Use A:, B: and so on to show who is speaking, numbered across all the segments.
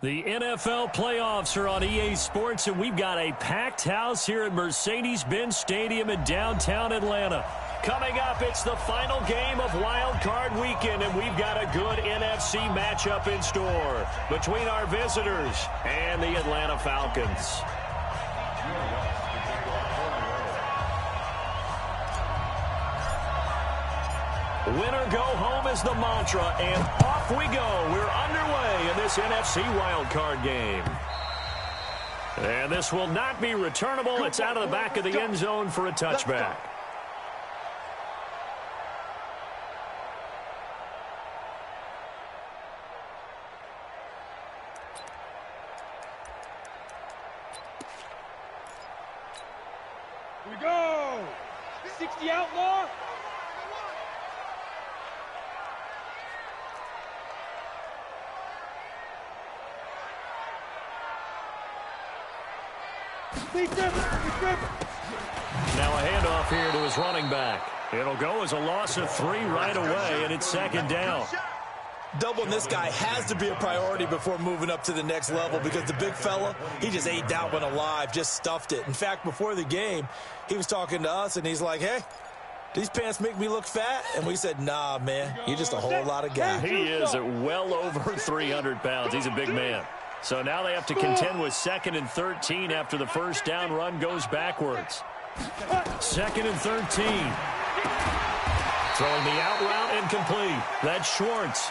A: The NFL playoffs are on EA Sports, and we've got a packed house here at Mercedes-Benz Stadium in downtown Atlanta. Coming up, it's the final game of Wild Card Weekend, and we've got a good NFC matchup in store between our visitors and the Atlanta Falcons. Winner go home is the mantra, and off we go. We're underway in this NFC wildcard game. And this will not be returnable. It's out of the back of the end zone for a touchback.
B: Here we go. 60 outlaw.
A: Now a handoff here to his running back. It'll go as a loss of 3 right away, and it's second down.
C: Doubling this guy has to be a priority before moving up to the next level because the big fella, he just ate that one alive, just stuffed it. In fact, before the game, he was talking to us, and he's like, hey, these pants make me look fat? And we said, nah, man, you're just a whole lot of guy.
A: He is at well over 300 pounds. He's a big man. So now they have to contend with 2nd and 13 after the first down run goes backwards. 2nd and 13. Throwing the out route incomplete. That's Schwartz.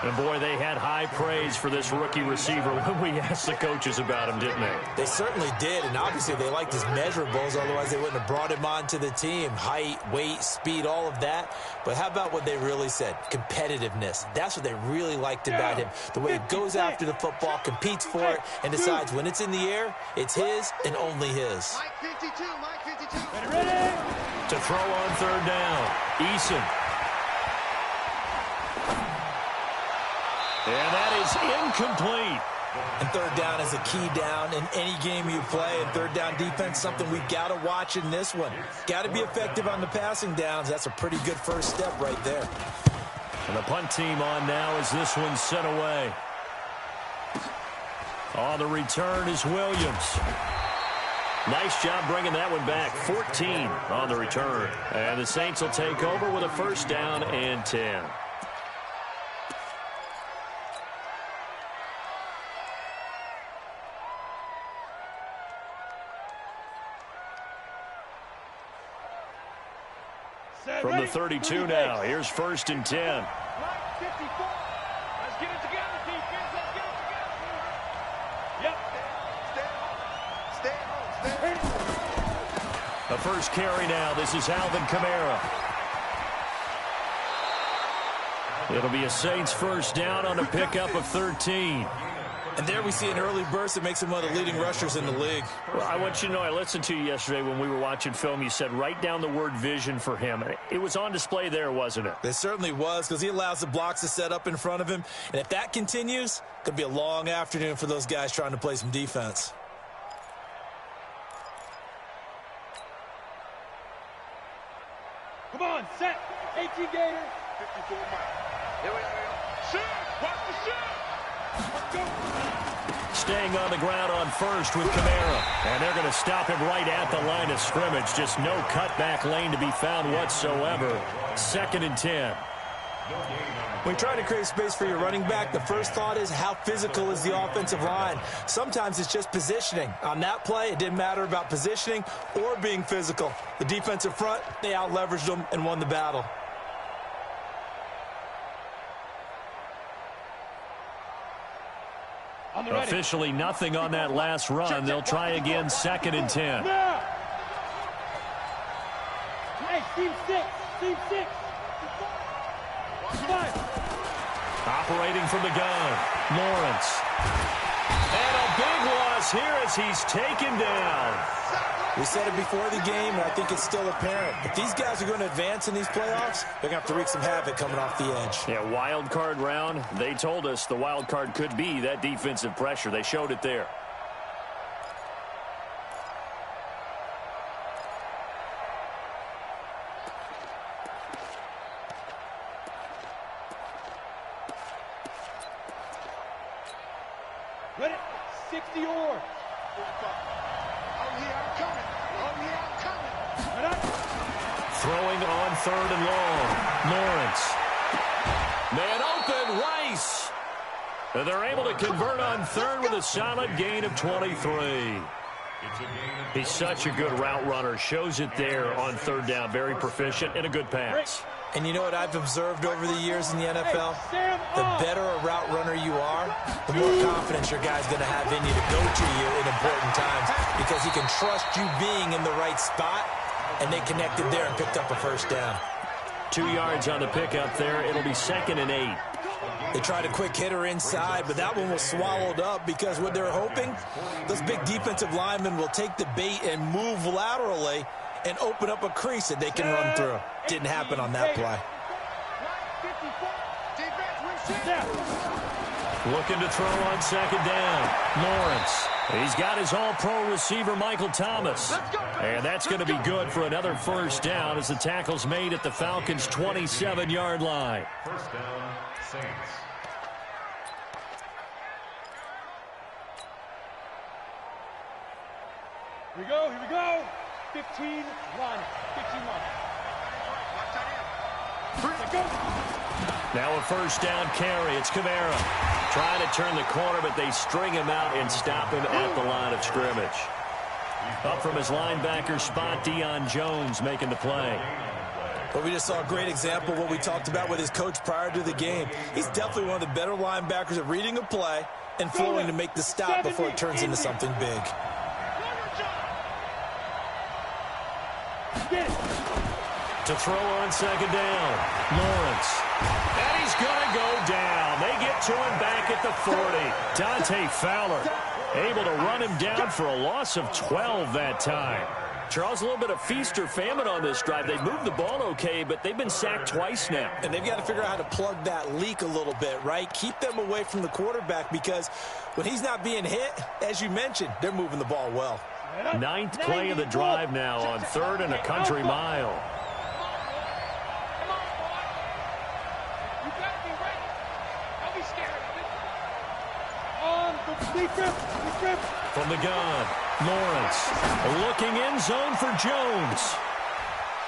A: And boy, they had high praise for this rookie receiver when we asked the coaches about him, didn't they?
C: They certainly did, and obviously they liked his measurables, otherwise they wouldn't have brought him onto the team. Height, weight, speed, all of that. But how about what they really said? Competitiveness. That's what they really liked about him. The way he goes after the football, competes for it, and decides when it's in the air, it's his and only his.
D: Mike 52, Mike 52.
B: Ready?
A: To throw on 3rd down, Eason. And that is incomplete.
C: And 3rd down is a key down in any game you play. And 3rd down defense, something we got to watch in this one. Got to be effective on the passing downs. That's a pretty good first step right there.
A: And the punt team on now as this one's sent away. On the return is Williams. Nice job bringing that one back. 14 on the return. And the Saints will take over with a 1st down and 10. From the 32 now, here's 1st and 10.
B: 54. Let's get it together, defense. Let's get it together. Yep.
D: Stay home.
A: The first carry now. This is Alvin Kamara. It'll be a Saints 1st down on a pickup of 13.
C: And there we see an early burst that makes him one of the leading rushers in the league.
A: Well, I want you to know, I listened to you yesterday when we were watching film. You said write down the word vision for him. It was on display there, wasn't it?
C: It certainly was, because he allows the blocks to set up in front of him. And if that continues, it could be a long afternoon for those guys trying to play some defense.
B: Come on, set. 18 Gator.
D: 54 Mike. Here we go. Shoot. Watch the shoot. Let's go.
A: Staying on the ground on 1st with Kamara. And they're going to stop him right at the line of scrimmage. Just no cutback lane to be found whatsoever. 2nd and 10.
C: When trying to create space for your running back, the first thought is how physical is the offensive line. Sometimes it's just positioning. On that play, it didn't matter about positioning or being physical. The defensive front, they out-leveraged them and won the battle.
A: Officially nothing on that last run. They'll try again 2nd and 10.
B: Hey, team 6. Team 6.
A: Operating from the gun, Lawrence. And a big loss here as he's taken down.
C: We said it before the game, and I think it's still apparent. If these guys are going to advance in these playoffs, they're going to have to wreak some havoc coming off the edge.
A: Yeah, wild card round. They told us the wild card could be that defensive pressure. They showed it there.
B: Ready? 60 or.
D: Oh, yeah, I'm coming. Oh, yeah, I'm coming.
B: Ready?
A: Throwing on 3rd and long. Lawrence. Man open, Rice. And they're able to convert on 3rd with a solid gain of 23. He's such a good route runner. Shows it there on 3rd down. Very proficient and a good pass.
C: And you know what I've observed over the years in the NFL? The better a route runner you are, the more confidence your guy's going to have in you to go to you in important times because he can trust you being in the right spot, and they connected there and picked up a 1st down.
A: 2 yards on the pickup there. It'll be 2nd and 8.
C: They tried a quick hitter inside, but that one was swallowed up because what they're hoping, those big defensive linemen will take the bait and move laterally and open up a crease that they can run through. Didn't happen on that play.
A: Looking to throw on 2nd down. Lawrence. He's got his all-pro receiver, Michael Thomas. And that's going to be good for another 1st down as the tackle's made at the Falcons' 27-yard line.
E: 1st down, Saints.
B: Here we go, here we go. 15 line. 15 line. Let's go.
A: Now a 1st down carry. It's Kamara. Trying to turn the corner, but they string him out and stop him at the line of scrimmage. Up from his linebacker spot, Deion Jones making the play.
C: But we just saw a great example of what we talked about with his coach prior to the game. He's definitely one of the better linebackers at reading a play and flowing to make the stop before it turns into something big.
A: To throw on 2nd down, Lawrence. And he's going to go down. They get to him back at the 40. Dante Fowler able to run him down for a loss of 12 that time. Charles, a little bit of feast or famine on this drive. They moved the ball okay, but they've been sacked twice now. And they've got to figure out how to plug that leak a little bit, right? Keep them away from the quarterback because when he's not being hit, as you mentioned, they're moving the ball well. 9th play of the drive now on 3rd and a country mile. From the gun, Lawrence looking in zone for Jones.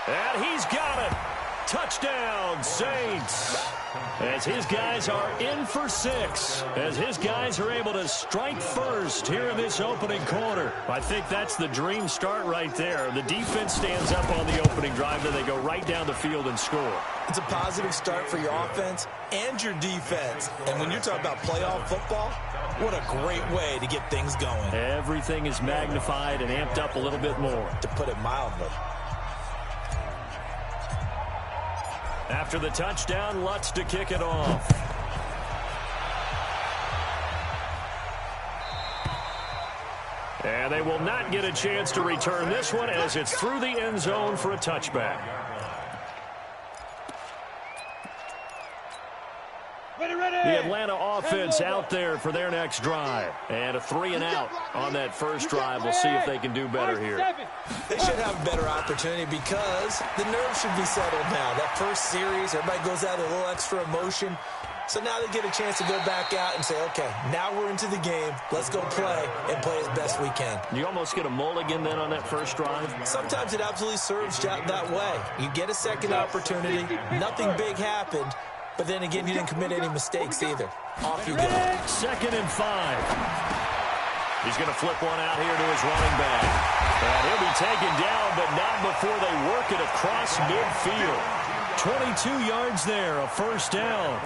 A: And he's got it. Touchdown, Saints. As his guys are in for 6. As his guys are able to strike first here in this opening quarter. I think that's the dream start right there. The defense stands up on the opening drive, then they go right down the field and score.
C: It's a positive start for your offense and your defense. And when you're talking about playoff football, what a great way to get things going.
A: Everything is magnified and amped up a little bit more.
C: To put it mildly.
A: After the touchdown, Lutz to kick it off. And they will not get a chance to return this one as it's through the end zone for a touchback. The Atlanta offense out there for their next drive. And a 3-and-out on that first drive. We'll see if they can do better here.
C: They should have a better opportunity because the nerves should be settled now. That first series, everybody goes out with a little extra emotion. So now they get a chance to go back out and say, okay, now we're into the game. Let's go play and play as best we can.
A: You almost get a mulligan then on that first drive?
C: Sometimes it absolutely serves that way. You get a second opportunity. Nothing big happened. But then again, you didn't commit any mistakes either. Off you go.
A: 2nd and 5. He's going to flip one out here to his running back. And he'll be taken down, but not before they work it across midfield. 22 yards there, a 1st down.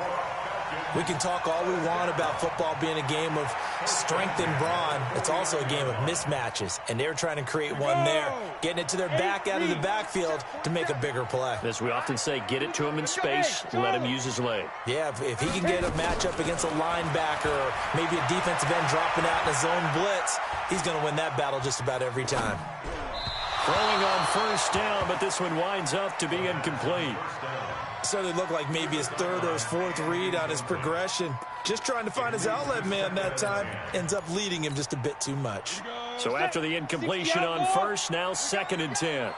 C: We can talk all we want about football being a game of strength and brawn. It's also a game of mismatches, and they're trying to create one there, getting it to their back out of the backfield to make a bigger play.
A: As we often say, get it to him in space, let him use his leg.
C: Yeah, if he can get a matchup against a linebacker or maybe a defensive end dropping out in a zone blitz, he's going to win that battle just about every time.
A: Throwing on 1st down, but this one winds up to be incomplete.
C: Certainly looked like maybe his 3rd or his 4th read on his progression. Just trying to find his outlet man that time. Ends up leading him just a bit too much.
A: So after the incompletion on 1st, now 2nd and 10.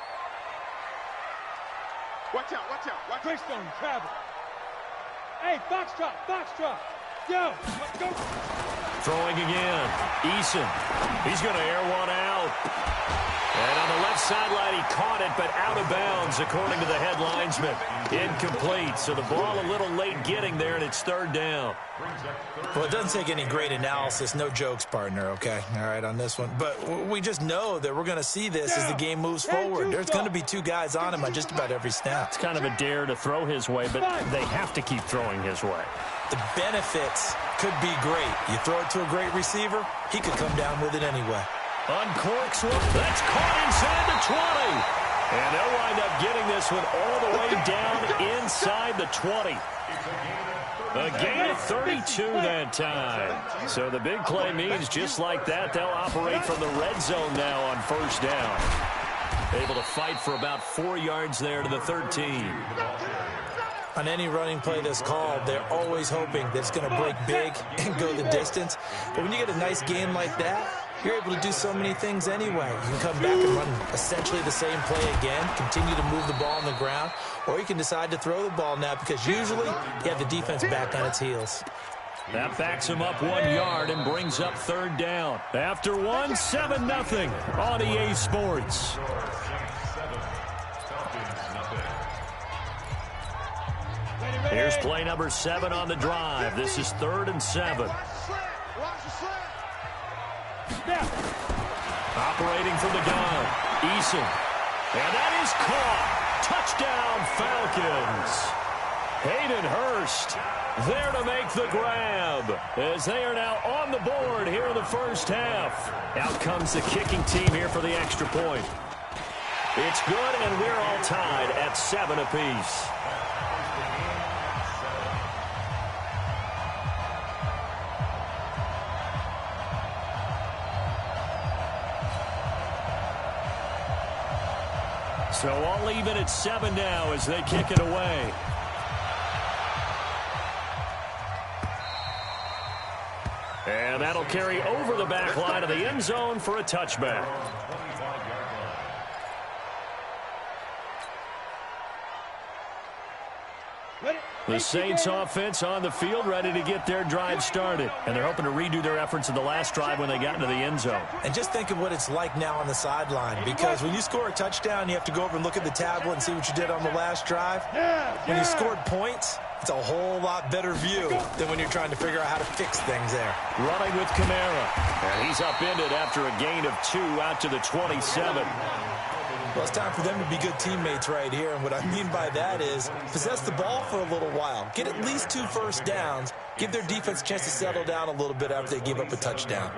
D: Watch out, watch out, watch out.
B: Greystone, travel. Hey, box drop, box drop. go. Let's go.
A: Throwing again. Eason. He's going to air one out. And on the left sideline, he caught it, but out of bounds, according to the head linesman. Incomplete. So the ball a little late getting there, and it's third down.
C: Well, it doesn't take any great analysis. No jokes, partner, okay? All right, on this one. But we just know that we're going to see this as the game moves forward. There's going to be two guys on him on just about every snap.
A: It's kind of a dare to throw his way, but they have to keep throwing his way.
C: The benefits could be great. You throw it to a great receiver, he could come down with it anyway.
A: Uncorks one. That's caught inside the 20. And they'll wind up getting this one all the way down inside the 20. A gain of 32 that time. So the big play means just like that, they'll operate from the red zone now on first down. Able to fight for about 4 yards there to the 13.
C: On any running play that's called, they're always hoping that it's going to break big and go the distance. But when you get a nice game like that, you're able to do so many things anyway. You can come back and run essentially the same play again, continue to move the ball on the ground, or you can decide to throw the ball now because usually you have the defense back on its heels.
A: That backs him up 1 yard and brings up third down. After 7-0 on EA Sports. Here's play number 7 on the drive. This is 3rd and 7. Operating from the gun, Eason. And that is caught. Touchdown, Falcons. Hayden Hurst there to make the grab as they are now on the board here in the first half. Out comes the kicking team here for the extra point. It's good, and we're all tied at 7 apiece. So all even at 7 now as they kick it away. And that'll carry over the back line of the end zone for a touchback. The Saints offense on the field ready to get their drive started. And they're hoping to redo their efforts in the last drive when they got into the end zone.
C: And just think of what it's like now on the sideline, because when you score a touchdown, you have to go over and look at the tablet and see what you did on the last drive. When you scored points, it's a whole lot better view than when you're trying to figure out how to fix things there.
A: Running with Kamara. And he's upended after a gain of 2 out to the 27.
C: Well, it's time for them to be good teammates right here, and what I mean by that is possess the ball for a little while. Get at least 2 first downs. Give their defense a chance to settle down a little bit after they give up a touchdown.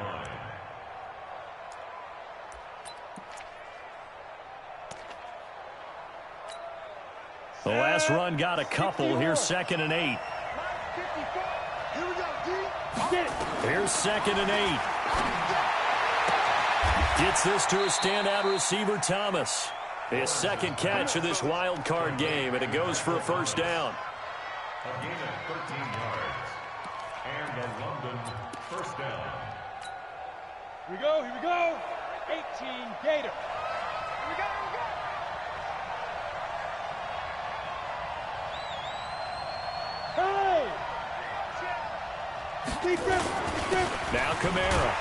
A: The last run got a couple. Here's 2nd and 8. Here's 2nd and 8. Gets this to a standout receiver, Thomas. His second catch of this wild card game, and it goes for a first down.
E: A gain of 13 yards. And a London first down.
B: Here we go. 18 Gator. Here we go. Hey! Defense.
A: Now Kamara.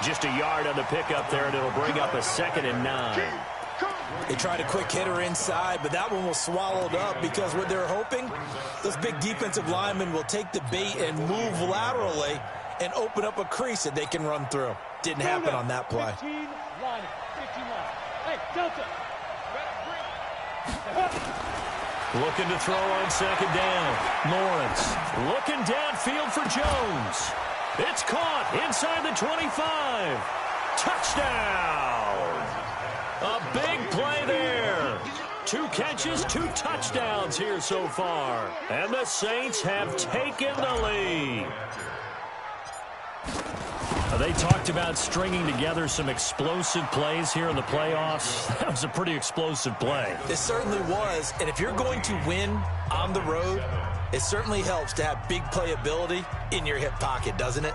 A: Just a yard on the pickup there, and it'll bring up a 2nd and 9.
C: They tried a quick hitter inside, but that one was swallowed up because what they're hoping, those big defensive linemen will take the bait and move laterally and open up a crease that they can run through. Didn't happen on that play.
B: 15 line. Hey, Delta.
A: Looking to throw on 2nd down. Lawrence looking downfield for Jones. It's caught inside the 25. Touchdown! A big play there. 2 catches, 2 touchdowns here so far. And the Saints have taken the lead. They talked about stringing together some explosive plays here in the playoffs. That was a pretty explosive play.
C: It certainly was. And if you're going to win on the road, it certainly helps to have big playability in your hip pocket, doesn't it?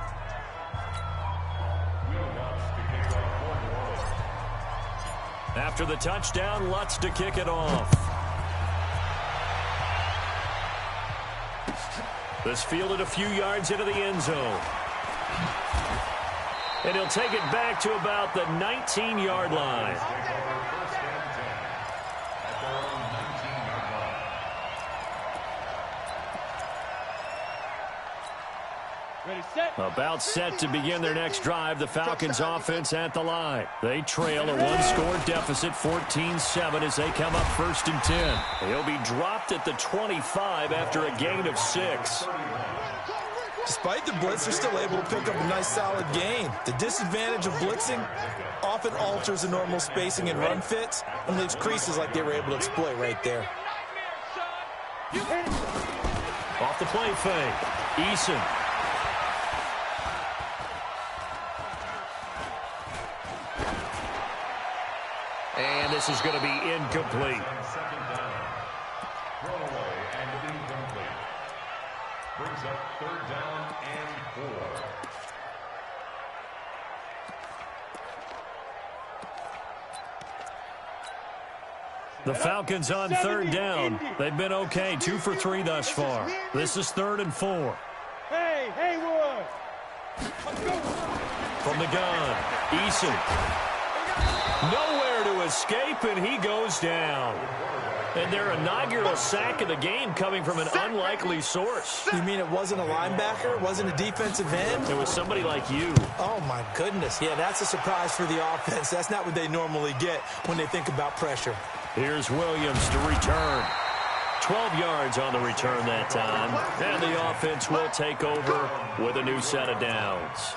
A: After the touchdown, Lutz to kick it off. This fielded a few yards into the end zone. And he'll take it back to about the 19-yard line.
B: Ready, set.
A: About set to begin their next drive. The Falcons offense at the line. They trail a one-score deficit, 14-7, as they come up 1st and 10. They'll be dropped at the 25 after a gain of 6.
C: Despite the blitz, they're still able to pick up a nice solid gain. The disadvantage of blitzing often alters the normal spacing and run fits and leaves creases like they were able to exploit right there.
A: Off the play fake. Eason. And this is going to be incomplete.
E: Second down. Throwaway and incomplete. Brings up 3rd down and 4.
A: The Falcons on 3rd down. They've been okay, 2 for 3 thus far. This is 3rd and 4.
B: Hey, Haywood.
A: From the gun, Eason. Nowhere to escape, and he goes down. And their inaugural sack of the game coming from an unlikely source.
C: You mean it wasn't a linebacker? It wasn't a defensive end?
A: It was somebody like you.
C: Oh, my goodness. Yeah, that's a surprise for the offense. That's not what they normally get when they think about pressure.
A: Here's Williams to return. 12 yards on the return that time. And the offense will take over with a new set of downs.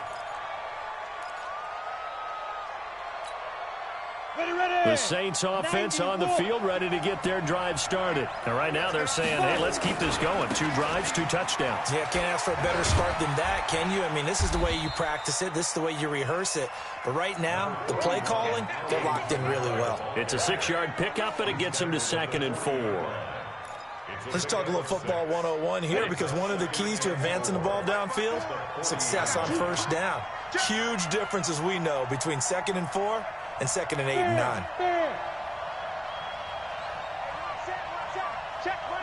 A: The Saints offense on the field, ready to get their drive started. And right now they're saying, hey, let's keep this going. 2 drives, 2 touchdowns.
C: Yeah, can't ask for a better start than that, can you? I mean, this is the way you practice it. This is the way you rehearse it. But right now, the play calling, they're locked in really well.
A: It's a 6-yard pickup, and it gets them to 2nd and 4.
C: Let's talk a little football 101 here, because one of the keys to advancing the ball downfield, success on 1st down. Huge difference, as we know, between 2nd and 4 and 2nd and 8 and 9.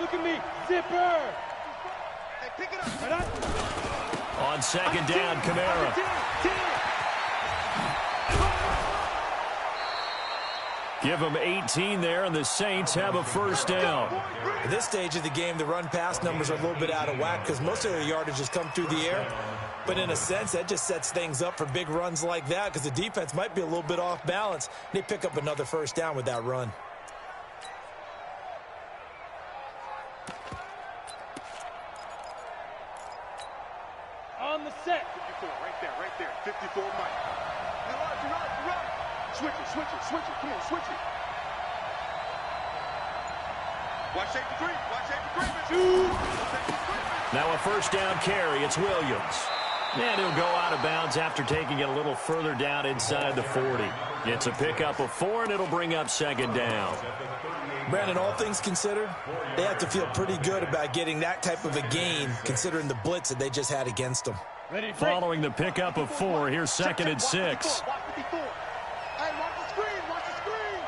B: Look at me, zipper.
D: Hey, pick it up.
A: On 2nd down, Kamara. Give them 18 there, and the Saints have a 1st down.
C: At this stage of the game, the run-pass numbers are a little bit out of whack because most of their yardage has come through the air. But in a sense, that just sets things up for big runs like that because the defense might be a little bit off balance. They pick up another 1st down with that run.
B: On the set.
D: 54, right there. 54 Mike. You run. Switch it. Come on, switch it. Watch safety three.
A: Now a 1st down carry. It's Williams. And he'll go out of bounds after taking it a little further down inside the 40. It's a pickup of 4, and it'll bring up 2nd down.
C: Brandon, all things considered, they have to feel pretty good about getting that type of a gain considering the blitz that they just had against them.
A: Following the pickup of 4, here's 2nd and 6.
D: Hey, watch the screen. Watch the screen.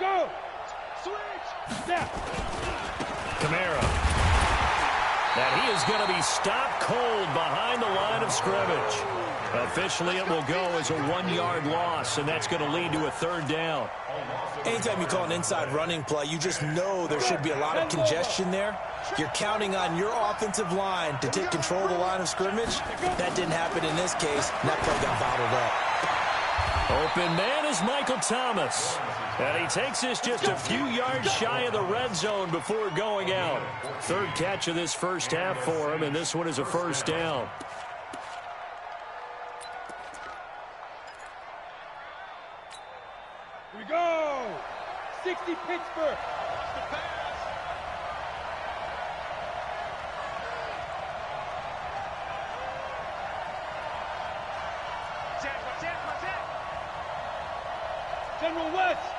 B: Go. Switch. Snap.
A: Kamara. And he is going to be stopped cold behind the line of scrimmage. Officially, it will go as a 1-yard loss, and that's going to lead to a 3rd down.
C: Anytime you call an inside running play, you just know there should be a lot of congestion there. You're counting on your offensive line to take control of the line of scrimmage. That didn't happen in this case, and that play got bottled up.
A: Open man is Michael Thomas. And he takes this just a few yards shy of the red zone before going out. 3rd catch of this 1st half for him, and this one is a 1st down.
B: Here we go. 60 Pittsburgh. General West.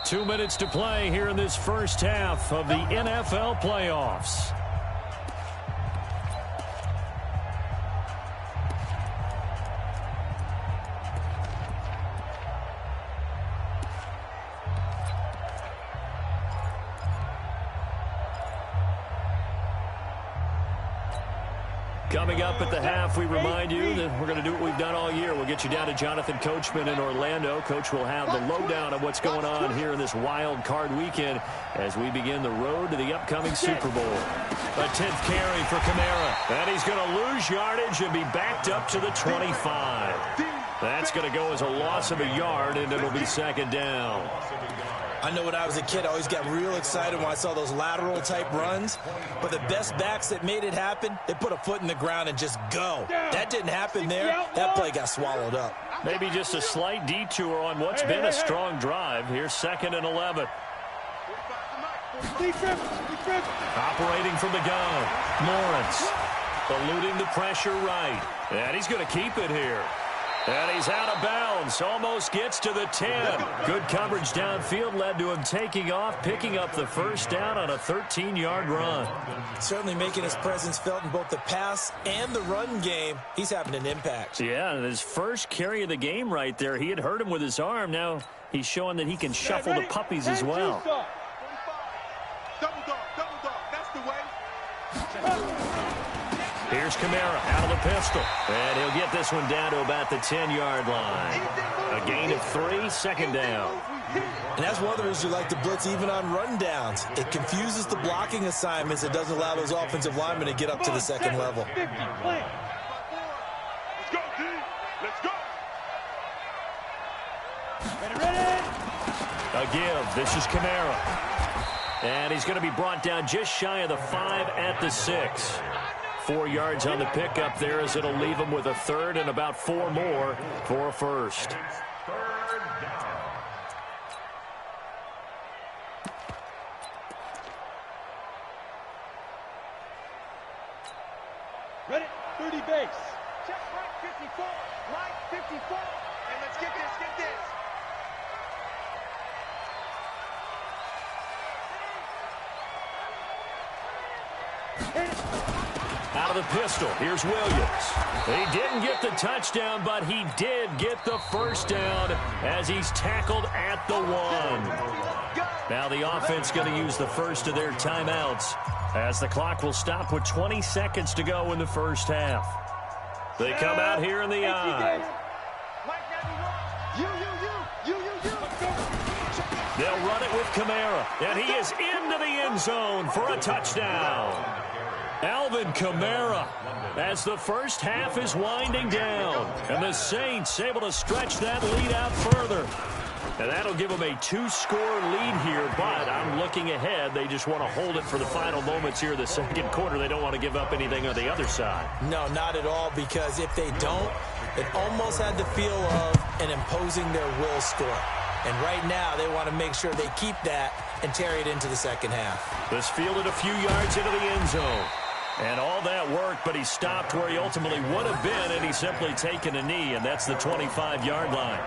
A: 2 minutes to play here in this first half of the NFL playoffs. Coming up at the half, we remind you that we're going to do what we've done all year. We'll get you down to Jonathan Coachman in Orlando. Coach will have the lowdown of what's going on here in this wild card weekend as we begin the road to the upcoming Super Bowl. A 10th carry for Kamara. And he's going to lose yardage and be backed up to the 25. That's going to go as a loss of a yard, and it'll be second down.
C: I know when I was a kid, I always got real excited when I saw those lateral-type runs. But the best backs that made it happen, they put a foot in the ground and just go. That didn't happen there. That play got swallowed up.
A: Maybe just a slight detour on what's been a strong drive. Here's 2nd and 11. Operating from the gun. Lawrence eluding the pressure right. And he's going to keep it here. And he's out of bounds. Almost gets to the 10. Good coverage downfield led to him taking off, picking up the first down on a 13-yard run.
C: Certainly making his presence felt in both the pass and the run game. He's having an impact.
A: Yeah, and his first carry of the game right there, he had hurt him with his arm. Now he's showing that he can shuffle the puppies as well.
D: Double dog, that's the way.
A: Here's Kamara out of the pistol. And he'll get this one down to about the 10-yard line. A gain of 3, second down.
C: And that's one of the reasons you like to blitz even on rundowns. It confuses the blocking assignments. It doesn't allow those offensive linemen to get up to the second level.
D: Let's go, D. Let's go.
A: A give. This is Kamara. And he's going to be brought down just shy of the 5 at the 6. 4 yards on the pickup there as it'll leave him with a third and about 4 more for a first.
B: Ready, 30 base.
D: Check right 54, right 54. And let's get this, get this.
A: Out of the pistol, here's Williams. He didn't get the touchdown, but he did get the first down as he's tackled at the 1. Now the offense going to use the first of their timeouts as the clock will stop with 20 seconds to go in the first half. They come out here in the I. They'll run it with Kamara, and he is into the end zone for a touchdown. Alvin Kamara as the first half is winding down. And the Saints able to stretch that lead out further. And that'll give them a 2-score lead here, but I'm looking ahead. They just want to hold it for the final moments here in the second quarter. They don't want to give up anything on the other side.
C: No, not at all, because if they don't, it almost had the feel of an imposing their will score. And right now, they want to make sure they keep that and carry it into the second half.
A: This fielded a few yards into the end zone. And all that worked, but he stopped where he ultimately would have been, and he's simply taken a knee, and that's the 25-yard line.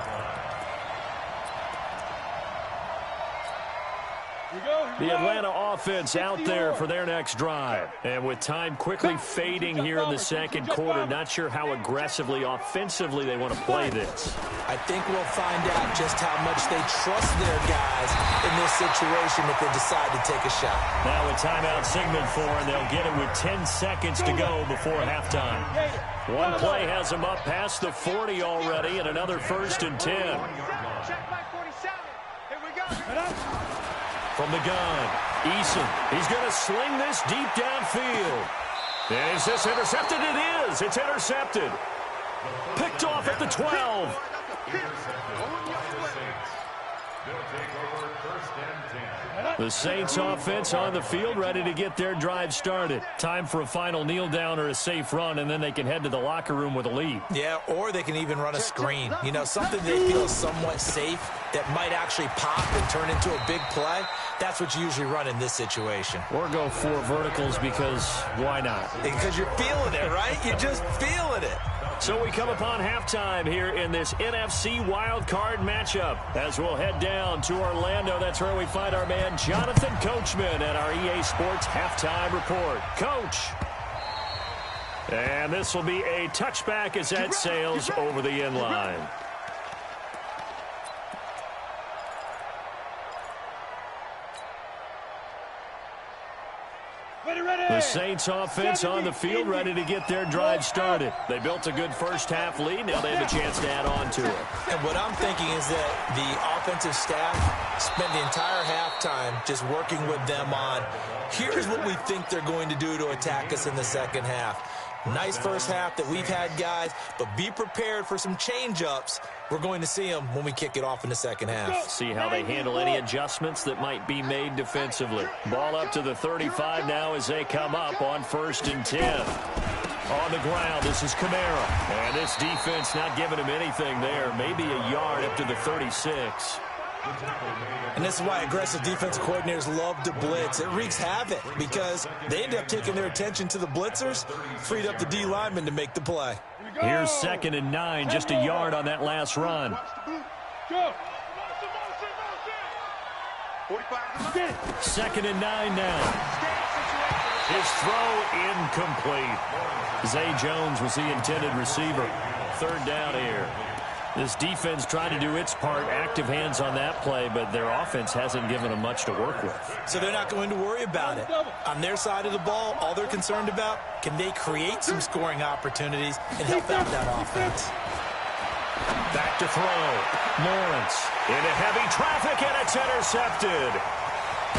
A: The Atlanta offense out there for their next drive. And with time quickly fading here in the second quarter, not sure how aggressively, offensively they want to play this.
C: I think we'll find out just how much they trust their guys in this situation if they decide to take a shot.
A: Now a timeout signaled for, and they'll get it with 10 seconds to go before halftime. One play has them up past the 40 already, and another 1st and 10.
D: Check by 47. Here we go.
A: From the gun, Eason. He's going to sling this deep downfield. And is this intercepted? It is. It's intercepted. Picked off at the 12. The Saints offense on the field, ready to get their drive started. Time for a final kneel down or a safe run, and then they can head to the locker room with a lead.
C: Yeah, or they can even run a screen. You know, something they feel is somewhat safe that might actually pop and turn into a big play. That's what you usually run in this situation.
A: Or go 4 verticals because why not?
C: Because you're feeling it, right? You're just feeling it.
A: So we come upon halftime here in this NFC wildcard matchup. As we'll head down to Orlando, that's where we find our man Jonathan Coachman at our EA Sports Halftime Report. Coach. And this will be a touchback as that sails over the end line. The Saints offense on the field, ready to get their drive started. They built a good first half lead. Now they have a chance to add on to it.
C: And what I'm thinking is that the offensive staff spent the entire halftime just working with them on, here's what we think they're going to do to attack us in the second half. Nice first half that we've had, guys, but be prepared for some change-ups. We're going to see them when we kick it off in the second half.
A: See how they handle any adjustments that might be made defensively. Ball up to the 35 now as they come up on 1st and 10. On the ground, this is Kamara. And this defense not giving him anything there. Maybe a yard up to the 36.
C: And this is why aggressive defensive coordinators love to blitz. It wreaks havoc because they end up taking their attention to the blitzers, freed up the D lineman to make the play.
A: Here's 2nd and 9, just a yard on that last run.
B: Go.
A: 2nd and 9 now. His throw incomplete. Zay Jones was the intended receiver. 3rd down here. This defense trying to do its part, active hands on that play, but their offense hasn't given them much to work with.
C: So they're not going to worry about it. On their side of the ball, all they're concerned about, can they create some scoring opportunities and help out that offense?
A: Back to throw. Lawrence into heavy traffic, and it's intercepted.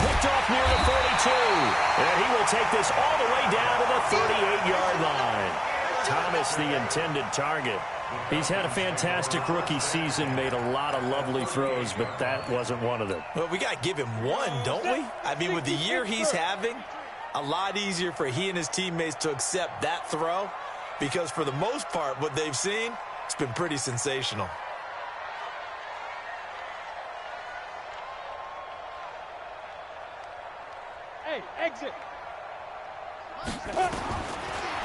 A: Picked off near the 42. And he will take this all the way down to the 38-yard line. Thomas, the intended target. He's had a fantastic rookie season, made a lot of lovely throws, but that wasn't one of them.
C: Well, we got to give him one, don't we? I mean, with the year he's having, a lot easier for he and his teammates to accept that throw because for the most part, what they've seen, it's been pretty sensational.
B: Hey, exit.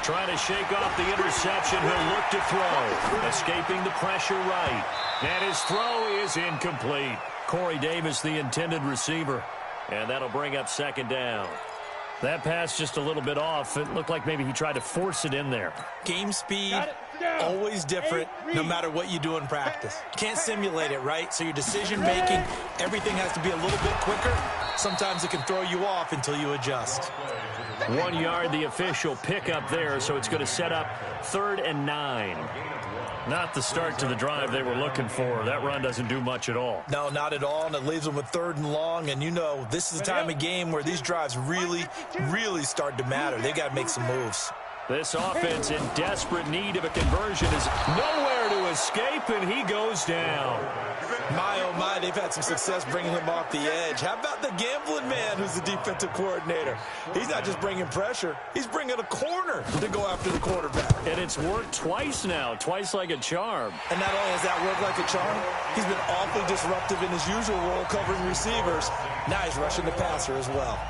A: Trying to shake off the interception. He'll look to throw. Escaping the pressure right. And his throw is incomplete. Corey Davis, the intended receiver. And that'll bring up 2nd down. That pass just a little bit off. It looked like maybe he tried to force it in there.
C: Game speed, always different, no matter what you do in practice. Can't simulate it, right? So your decision-making, everything has to be a little bit quicker. Sometimes it can throw you off until you adjust.
A: 1 yard, the official pickup there, so it's going to set up 3rd and 9. Not the start to the drive they were looking for. That run doesn't do much at all.
C: No, not at all, and it leaves them with 3rd and long, and you know this is the time of game where these drives really, really start to matter. They got to make some moves.
A: This offense in desperate need of a conversion is nowhere to escape, and he goes down.
C: My, oh my, they've had some success bringing him off the edge. How about the gambling man who's the defensive coordinator? He's not just bringing pressure, he's bringing a corner to go after the quarterback.
A: And it's worked twice now, twice like a charm.
C: And not only has that worked like a charm, he's been awfully disruptive in his usual role covering receivers. Now he's rushing the passer as well.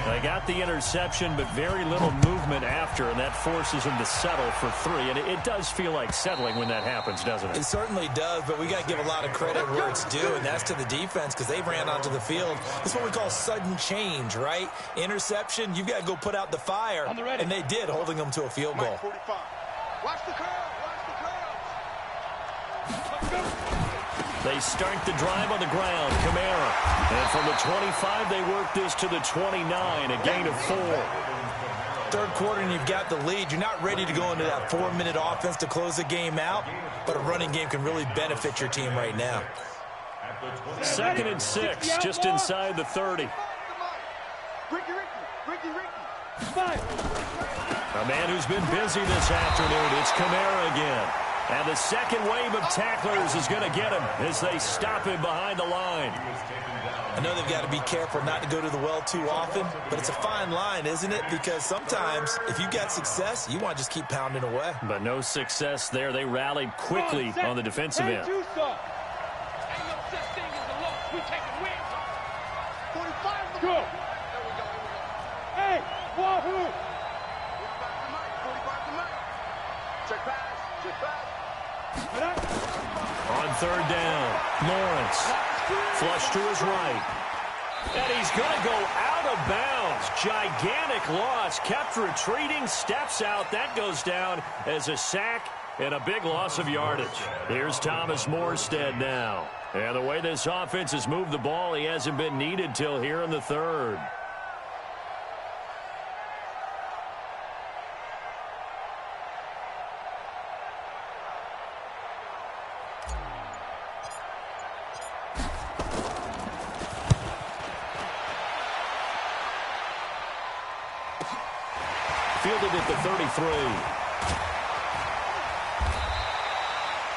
A: They got the interception, but very little movement after, and that forces him to settle for 3. And it does feel like settling when that happens, doesn't it?
C: It certainly does, but we got to give a lot of credit where it's due, and that's to the defense because they ran onto the field. It's what we call sudden change, right? Interception, you've got to go put out the fire, and they did, holding them to a field goal.
D: Watch the curve.
A: They start the drive on the ground. Kamara. And from the 25, they work this to the 29, a gain of 4.
C: 3rd quarter, and you've got the lead. You're not ready to go into that 4-minute offense to close the game out, but a running game can really benefit your team right now.
A: 2nd and 6, just inside the 30. A man who's been busy this afternoon. It's Kamara again. And the second wave of tacklers is going to get him as they stop him behind the line.
C: I know they've got to be careful not to go to the well too often, but it's a fine line, isn't it? Because sometimes if you got success, you want to just keep pounding away.
A: But no success there. They rallied quickly on the defensive end.
B: Go. Hey, wahoo!
D: Check pass.
A: On third down, Lawrence. Flush to his right. And he's going to go out of bounds. Gigantic loss. Kept retreating. Steps out. That goes down as a sack and a big loss of yardage. Here's Thomas Morstead now. And the way this offense has moved the ball, he hasn't been needed till here in the third. Fielded at the 33.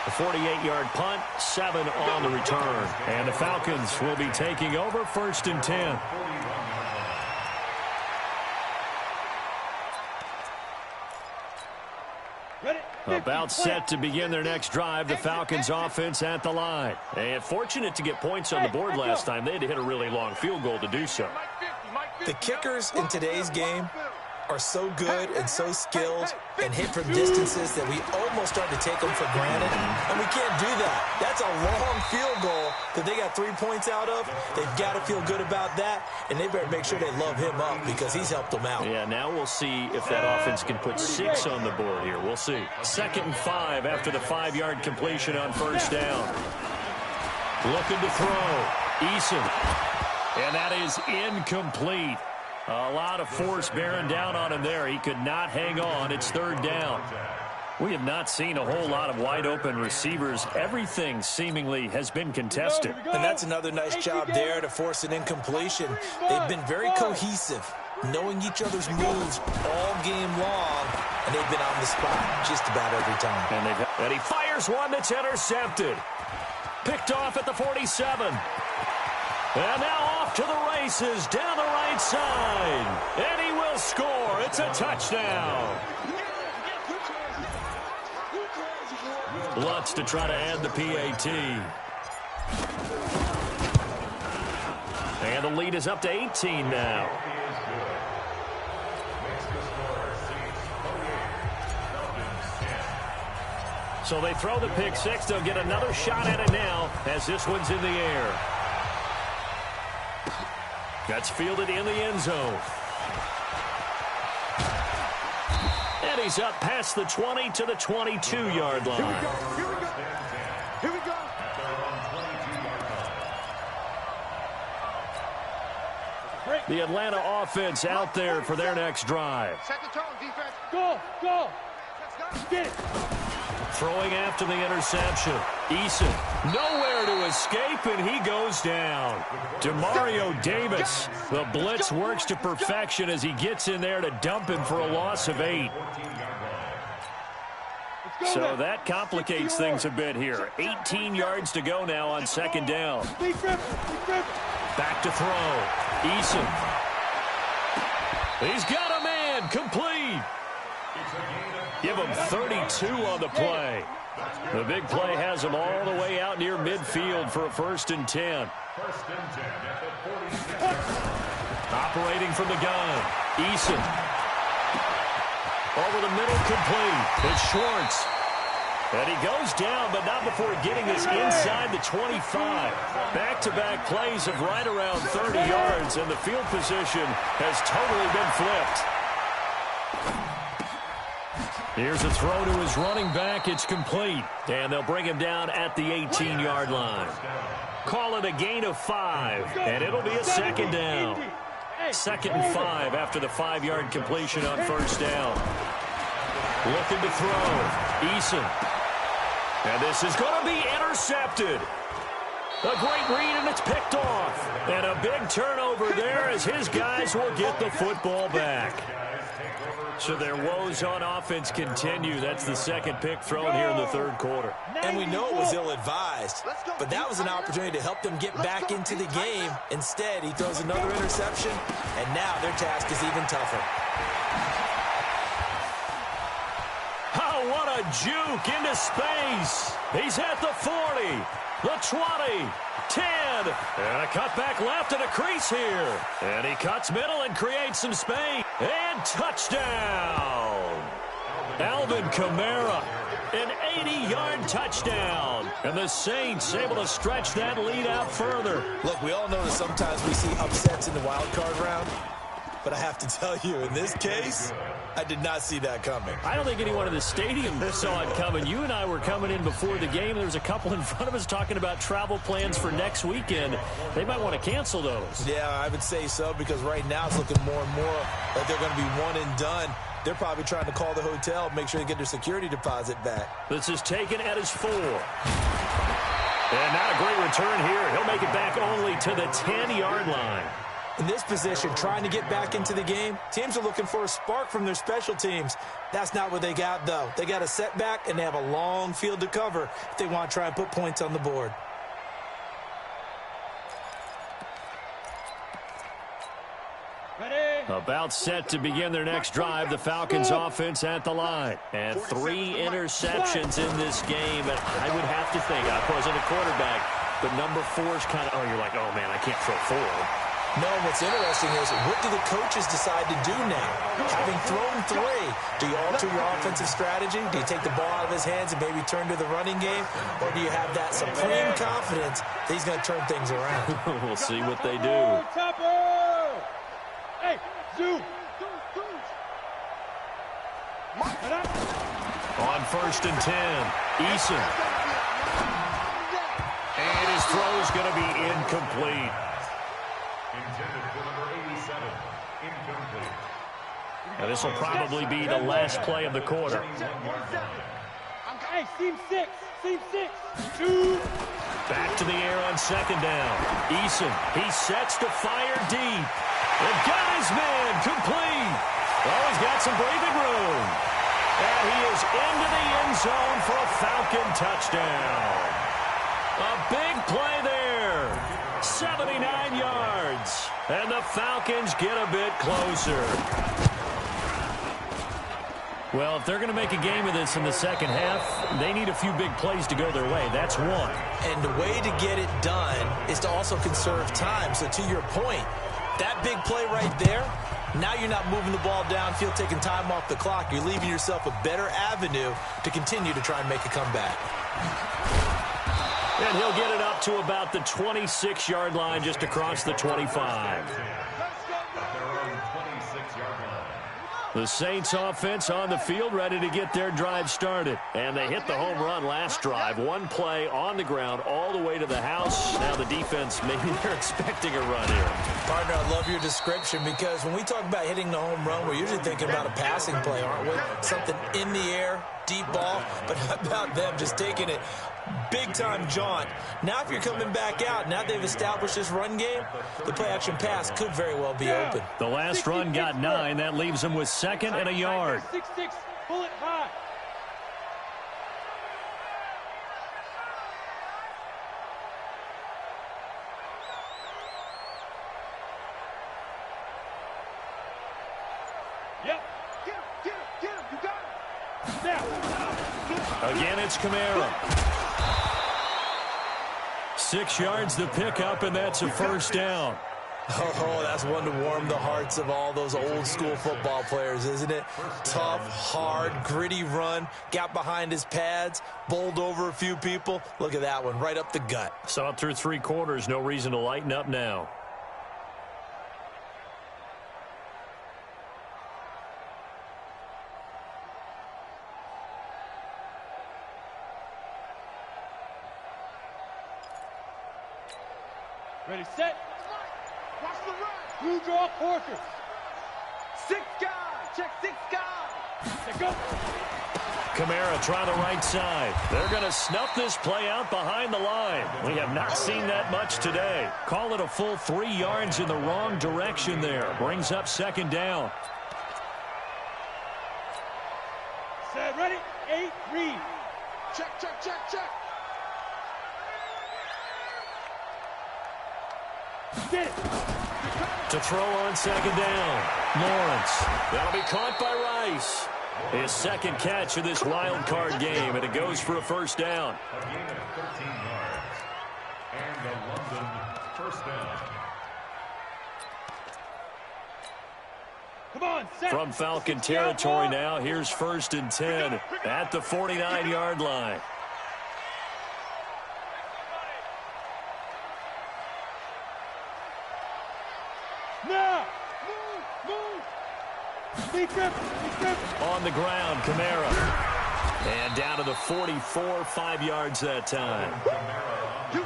A: A 48-yard punt, 7 on the return. And the Falcons will be taking over 1st and 10. About set to begin their next drive, the Falcons offense at the line. And fortunate to get points on the board last time. They had to hit a really long field goal to do so.
C: The kickers in today's game are so good and so skilled and hit from distances that we almost start to take them for granted, and we can't do that. That's a long field goal that they got 3 points out of. They've got to feel good about that, and they better make sure they love him up because he's helped them out.
A: Yeah, now we'll see if that offense can put 6 on the board here. We'll see. 2nd and 5 after the 5-yard completion on 1st down. Looking to throw. Eason. And that is incomplete. A lot of force bearing down on him there. He could not hang on. It's 3rd down. We have not seen a whole lot of wide-open receivers. Everything seemingly has been contested.
C: And that's another nice job there to force an incompletion. They've been very cohesive, knowing each other's moves all game long, and they've been on the spot just about every time.
A: And he fires one that's intercepted. Picked off at the 47. And now off to the races down the right side. And he will score. It's a touchdown. Lutz to try to add the PAT. And the lead is up to 18 now. So they throw the pick six. They'll get another shot at it now as this one's in the air. That's fielded in the end zone. And he's up past the 20 to the 22-yard line.
D: Here we go. Here we go. Here we go.
A: The Atlanta offense out there for their next drive.
D: Set the tone, defense.
B: Go, go. Get it.
A: Throwing after the interception. Eason nowhere to escape, and he goes down. Demario Davis, the blitz works to perfection as he gets in there to dump him for a loss of 8. So that complicates things a bit here. 18 yards to go now on 2nd down.
B: Back
A: to throw. Eason. He's got a man. Complete. Give him 32 on the play. The big play has him all the way out near midfield for a 1st and 10. Operating from the gun. Eason. Over the middle, complete. It's Schwartz. And he goes down, but not before getting this inside the 25. Back-to-back plays of right around 30 yards, and the field position has totally been flipped. Here's a throw to his running back. It's complete. And they'll bring him down at the 18-yard line. Call it a gain of 5, and it'll be a 2nd down. 2nd and 5 after the 5-yard completion on 1st down. Looking to throw. Eason. And this is going to be intercepted. A great read, and it's picked off. And a big turnover there as his guys will get the football back. So their woes on offense continue. That's the 2nd pick thrown here in the 3rd quarter.
C: And we know it was ill-advised, but that was an opportunity to help them get back into the game. Instead, he throws another interception, and now their task is even tougher.
A: Oh, what a juke into space. He's at the 40, the 20, 10, and a cutback left and a crease here. And he cuts middle and creates some space. And touchdown. Alvin Kamara, an 80-yard touchdown. And the Saints able to stretch that lead out further.
C: Look, we all know that sometimes we see upsets in the wild card round. But I have to tell you, in this case, I did not see that coming.
A: I don't think anyone in the stadium saw it coming. You and I were coming in before the game. There was a couple in front of us talking about travel plans for next weekend. They might want to cancel those.
C: Yeah, I would say so, because right now it's looking more and more like they're going to be one and done. They're probably trying to call the hotel, make sure they get their security deposit back.
A: This is taken at his 4. And not a great return here. He'll make it back only to the 10-yard line.
C: In this position, trying to get back into the game, teams are looking for a spark from their special teams. That's not what they got, though. They got a setback, and they have a long field to cover if they want to try and put points on the board.
B: Ready?
A: About set to begin their next drive. The Falcons offense at the line. And 3 interceptions in this game. And I would have to think, I wasn't a quarterback, but number 4 is kind of, you're like, oh, man, I can't throw 4.
C: No, what's interesting is, what do the coaches decide to do now? Having thrown 3, do you alter your offensive strategy? Do you take the ball out of his hands and maybe turn to the running game? Or do you have that supreme confidence that he's going to turn things around?
A: We'll see what they do.
B: Topper! Hey, zoom!
A: On 1st and 10, Eason. And his throw's going to be incomplete.
E: Intended for number 87. Incomplete.
A: Now this will probably be the last play of the quarter.
B: Hey, seam 6! Seam 6! 2!
A: Back to the air on 2nd down. Eason, he sets to fire deep. And got his man complete. Oh, he's got some breathing room. And he is into the end zone for a Falcon touchdown. A big play there. 79 yards. And the Falcons get a bit closer. Well, if they're going to make a game of this in the second half, they need a few big plays to go their way. That's one.
C: And the way to get it done is to also conserve time. So to your point, that big play right there, now you're not moving the ball downfield, taking time off the clock. You're leaving yourself a better avenue to continue to try and make a comeback.
A: And he'll get it up to about the 26-yard line, just across the 25. The Saints offense on the field, ready to get their drive started. And they hit the home run last drive. One play on the ground all the way to the house. Now the defense, maybe they're expecting a run here.
C: Partner, I love your description, because when we talk about hitting the home run, we're usually thinking about a passing play, aren't we? Something in the air, deep ball. But how about them just taking it big-time jaunt? Now if you're coming back out, now they've established this run game, the play-action pass could very well be open.
A: The last run got 9. That leaves them with 2nd and a yard.
B: 6-6, pull it high. Yep. Get him, you got it. Now.
A: Again, it's Kamara. 6 yards the pickup, and that's a 1st down.
C: Oh, that's one to warm the hearts of all those old-school football players, isn't it? Tough, hard, gritty run, got behind his pads, bowled over a few people. Look at that one, right up the gut.
A: Saw it through 3 quarters, no reason to lighten up now.
B: Ready, set. Watch the run. Blue draw, Porter. 6 guys. Check 6 guys. Set, go.
A: Kamara try the right side. They're going to snuff this play out behind the line. We have not seen that much today. Call it a full 3 yards in the wrong direction there. Brings up 2nd down.
B: Set, ready, 8, read. Check. Get it.
A: To throw on 2nd down. Lawrence. That'll be caught by Rice. His 2nd catch of this wild card game, and it goes for a 1st down.
E: A gain of 13 yards. And the London 1st down.
A: From Falcon territory now, here's 1st and 10 at the 49-yard line.
B: Now, move.
A: On the ground, Kamara. And down to the 44, 5 yards that time.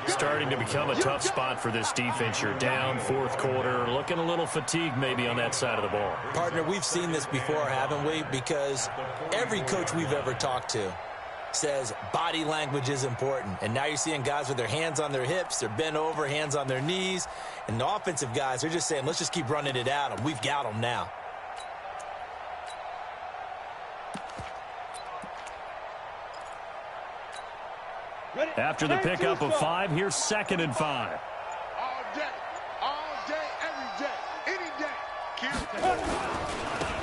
A: Starting to become a tough spot for this defense. You're down, 4th quarter, looking a little fatigued maybe on that side of the ball.
C: Partner, we've seen this before, haven't we? Because every coach we've ever talked to says body language is important. And now you're seeing guys with their hands on their hips, they're bent over, hands on their knees. And the offensive guys, they're just saying, let's just keep running it at them. We've got them now.
A: After the pickup of 5, here's 2nd and 5.
D: All day, every day, any day.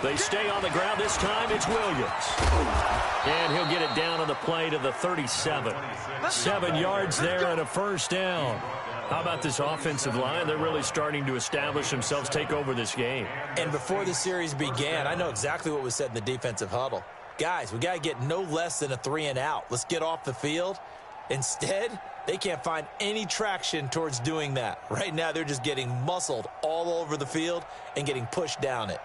A: They stay on the ground. This time it's Williams. And he'll get it down on the play to the 37. 7 yards there and a 1st down. How about this offensive line? They're really starting to establish themselves, take over this game.
C: And before the series began, I know exactly what was said in the defensive huddle. Guys, we got to get no less than a 3 and out. Let's get off the field. Instead, they can't find any traction towards doing that. Right now, they're just getting muscled all over the field and getting pushed down it.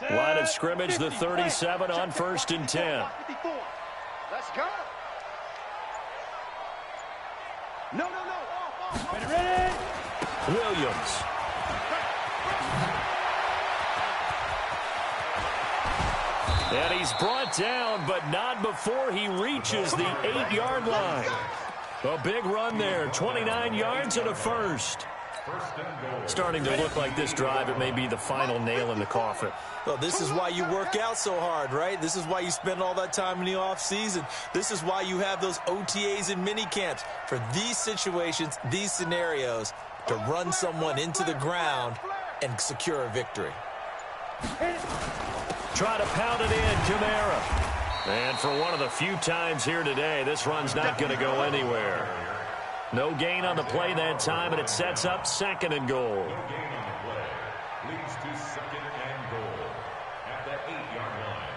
A: Line of scrimmage, the 37 on 1st and 10.
B: Let's go. No. Ready.
A: Williams. And he's brought down, but not before he reaches the 8-yard line. A big run there, 29 yards and a 1st. Starting to look like this drive, it may be the final nail in the coffin.
C: Well, this is why you work out so hard, right? This is why you spend all that time in the offseason. This is why you have those OTAs and mini camps for these situations, these scenarios, to run someone into the ground and secure a victory.
A: Try to pound it in, Kamara. And for one of the few times here today, this run's not going to go anywhere. No gain on the play that time, and it sets up 2nd and goal.
E: No gain on the play. Leads to 2nd and goal at the 8-yard line.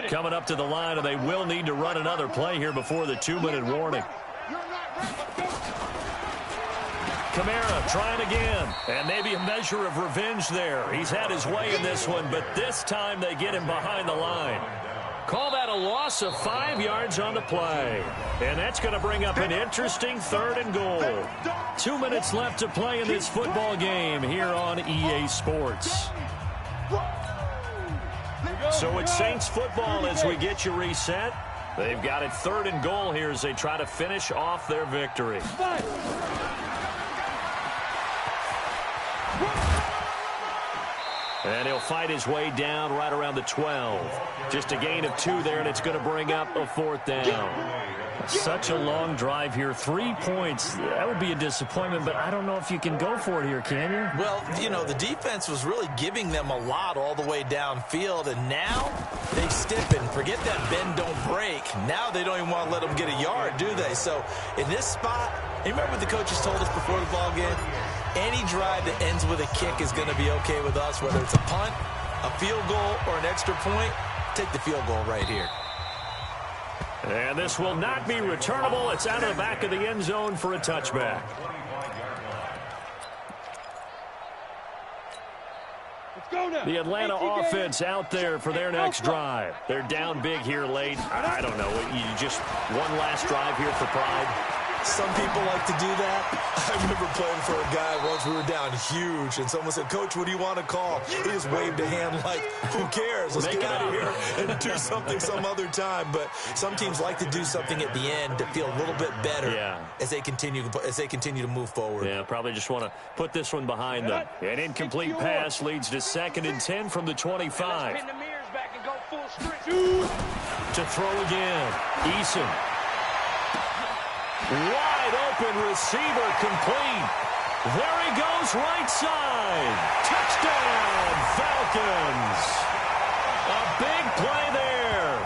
A: Coming up to the line, and they will need to run another play here before the 2-minute warning. Kamara trying again, and maybe a measure of revenge there. He's had his way in this one, but this time they get him behind the line. Call that a loss of 5 yards on the play. And that's going to bring up an interesting 3rd and goal. 2 minutes left to play in this football game here on EA Sports. So it's Saints football as we get you reset. They've got it 3rd and goal here as they try to finish off their victory. And he'll fight his way down right around the 12. Just a gain of 2 there, and it's going to bring up a 4th down. Such a long drive here. 3 points. That would be a disappointment, but I don't know if you can go for it here, can you?
C: Well, you know, the defense was really giving them a lot all the way downfield, and now they stiffen. Forget that bend, don't break. Now they don't even want to let them get a yard, do they? So in this spot, you remember what the coaches told us before the ball game? Any drive that ends with a kick is going to be okay with us, whether it's a punt, a field goal, or an extra point. Take the field goal right here.
A: And this will not be returnable. It's out of the back of the end zone for a touchback. The Atlanta offense out there for their next drive. They're down big here late. I don't know. You just one last drive here for pride.
C: Some people like to do that. I remember playing for a guy once. We were down huge, and someone said, "Coach, what do you want to call?" He just waved a hand like, "Who cares? Let's get out of here and do something some other time." But some teams like to do something at the end to feel a little bit better as they continue to move forward.
A: Yeah, probably just want to put this one behind them. An incomplete pass leads to 2nd and 10 from the 25. To throw again, Eason. Wide open receiver complete. There he goes, right side. Touchdown, Falcons. A big play there.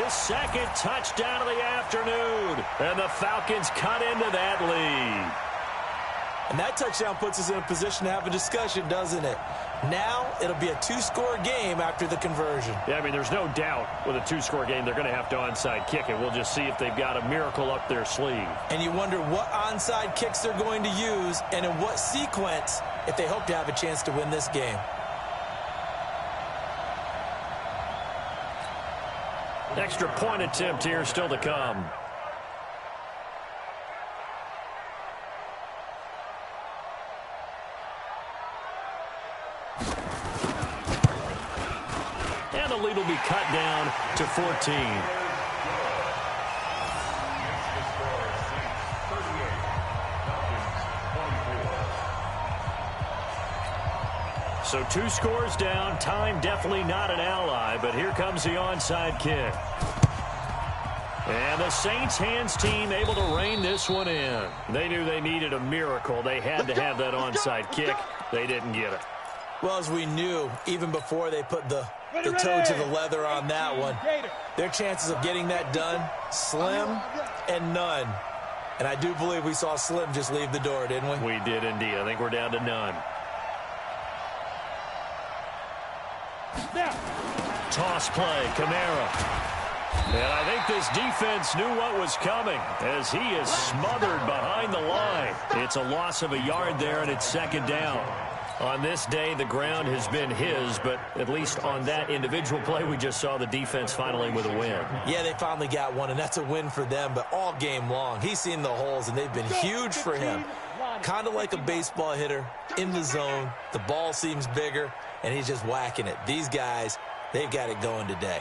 A: His second touchdown of the afternoon. And the Falcons cut into that lead.
C: And that touchdown puts us in a position to have a discussion, doesn't it? Now it'll be a two-score game after the conversion.
A: Yeah, I mean, there's no doubt with a two-score game they're going to have to onside kick it. We'll just see if they've got a miracle up their sleeve.
C: And you wonder what onside kicks they're going to use and in what sequence if they hope to have a chance to win this game.
A: Extra point attempt here still to come. And the lead will be cut down to 14. So 2 scores down. Time definitely not an ally, but here comes the onside kick. And the Saints hands team able to rein this one in. They knew they needed a miracle. They had to have that onside kick. They didn't get it.
C: Well, as we knew, even before they put the toe to the leather on that one, their chances of getting that done, slim and none. And I do believe we saw Slim just leave the door, didn't we?
A: We did indeed. I think we're down to none. Toss play, Kamara. And I think this defense knew what was coming as he is smothered behind the line. It's a loss of a yard there, and it's second down. On this day, the ground has been his, but at least on that individual play, we just saw the defense finally with a win.
C: Yeah, they finally got one, and that's a win for them, but all game long, he's seen the holes, and they've been huge for him. Kind of like a baseball hitter in the zone. The ball seems bigger, and he's just whacking it. These guys, they've got it going today.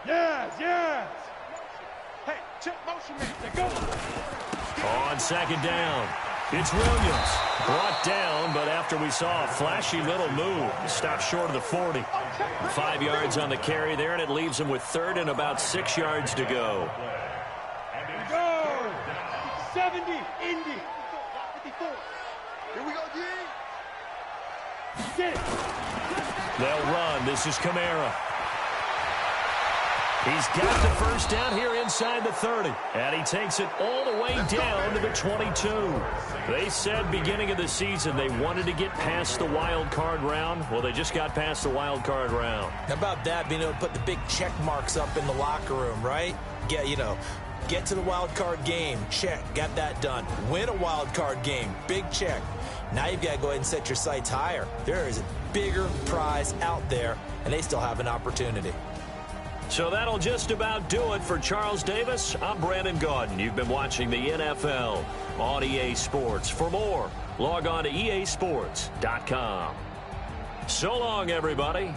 B: Yes. Hey, check motion man. They go.
A: On second down, it's Williams. Brought down, but after we saw a flashy little move, stopped short of the 40. 5 yards on the carry there, and it leaves him with third and about 6 yards to go.
B: Go. 70, Indy. 54.
D: Here we go, D.
B: Get it.
A: They'll run. This is Kamara. He's got the first down here inside the 30. And he takes it all the way down to the 22. They said beginning of the season they wanted to get past the wild card round. Well, they just got past the wild card round.
C: How about that, being able to put the big check marks up in the locker room, right? Get to the wild card game. Check. Got that done. Win a wild card game. Big check. Now you've got to go ahead and set your sights higher. There is a bigger prize out there, and they still have an opportunity.
A: So that'll just about do it for Charles Davis. I'm Brandon Gaudin. You've been watching the NFL on EA Sports. For more, log on to easports.com. So long, everybody.